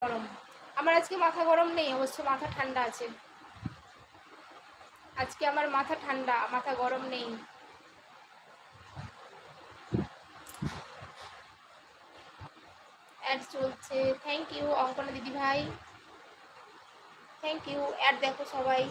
গরম। আমার আজকে মাথা গরম নেই, অবশ্য মাথা ঠান্ডা আছে। আজকে আমার মাথা ঠান্ডা, মাথা গরম নেই। অ্যাড চলছে, থ্যাংক ইউ অঙ্কনা দিদি ভাই, থ্যাংক ইউ। অ্যাড দেখো সবাই।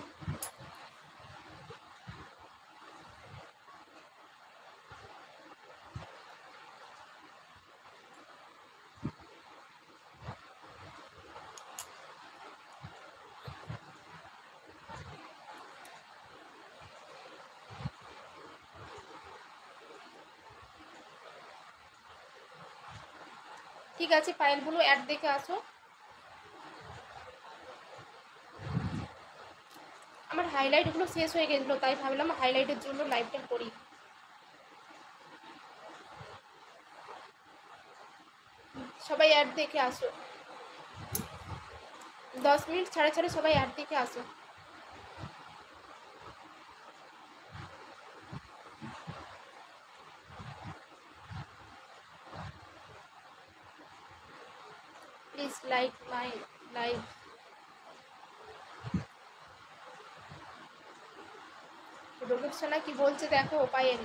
ঠিক আছে পায়েলগুলো অ্যাড দেখে আসো। আমার হাইলাইটগুলো শেষ হয়ে গেছিলো, তাই ভাবলাম হাইলাইটের জন্য লাইভটা করি। সবাই অ্যাড দেখে আসো, 10 মিনিট ছাড়া ছাড়া সবাই অ্যাড দেখে আসো। Please like my live. Rabindra সোনা কি বলছে দেখো পায়েল।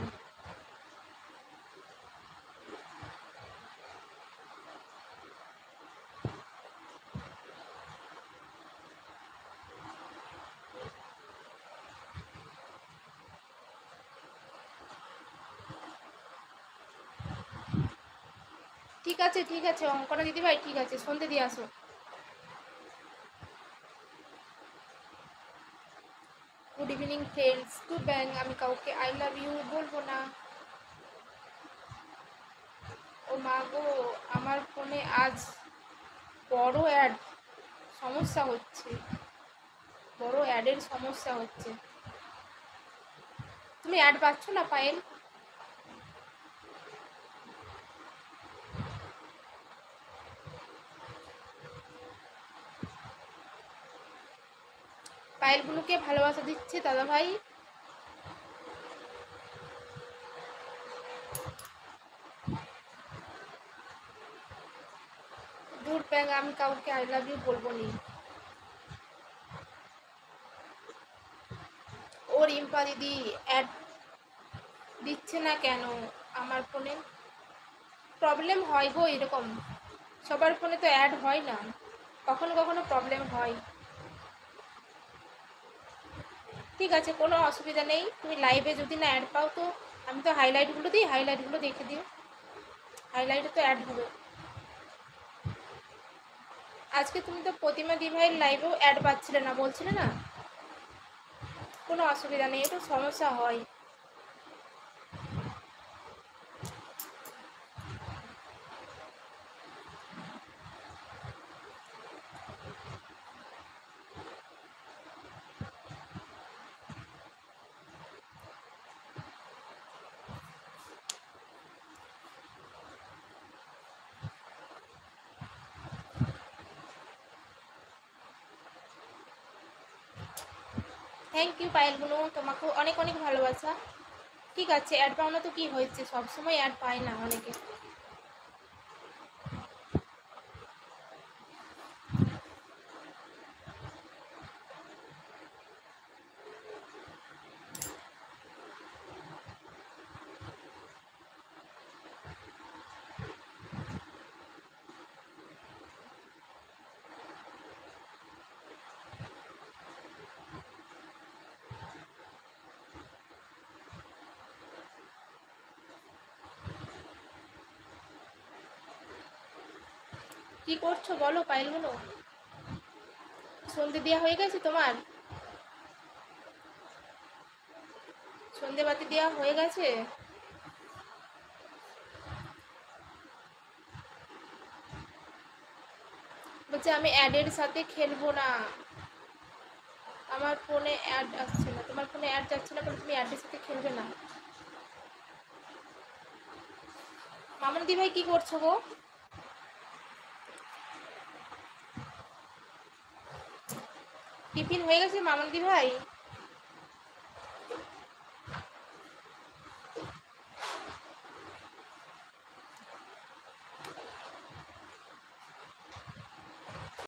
ঠিক আছে ঠিক আছে অঙ্কনা দিদি ভাই, ঠিক আছে সন্ধে দিয়ে আসো। গুড ইভিনিং ফ্রেন্ডস, টু ব্যাং। আমি কাউকে আই লাভ ইউ বলবো না। ও মা গো, আমার ফোনে আজ বড় অ্যাড সমস্যা হচ্ছে, বড় অ্যাডের সমস্যা হচ্ছে। তুমি অ্যাড পাচ্ছ না পায়েল? পায়েলগুলোকে ভালোবাসা দিচ্ছে দাদা ভাই। দূর ব্যাং, আমি কাউকে আই লাভ ইউ বলবো নি। ও রিম্পা দিদি অ্যাড দিচ্ছে না কেন? আমার ফোনে প্রবলেম হয় গো, এরকম সবার ফোনে তো অ্যাড হয় না, কখনো কখনো প্রবলেম হয়। ঠিক আছে কোনো অসুবিধা নেই, তুমি লাইভে যদি না অ্যাড পাও তো আমি তো হাইলাইটগুলো দিই, হাইলাইটগুলো দেখে দিও, হাইলাইটে তো অ্যাড হবে। আজকে তুমি তো প্রতিমা দিভাইয়ের লাইভেও অ্যাড পাচ্ছিলে না বলছিলে না? কোনো অসুবিধা নেই, একটু সমস্যা হয়। থ্যাংক ইউ পায়েলগুলো, তোমাকেও অনেক অনেক ভালোবাসা। ঠিক আছে অ্যাড পাও না তো কী হয়েছে, সবসময় অ্যাড পায় না অনেকে। কি করছো বলো পায়েলগুলো? সন্ধে দেওয়া হয়ে গেছে তোমার? সন্ধে বাতি দেওয়া হয়ে গেছে? বলছে আমি অ্যাডের সাথে খেলবো না, আমার ফোনে অ্যাড আসছে না। তোমার ফোনে অ্যাড যাচ্ছে না বলে তুমি অ্যাডের সাথে খেলবে না? মামুন দি ভাই কি করছো গো? টিফিন হয়ে গেছে মামুন দি ভাই?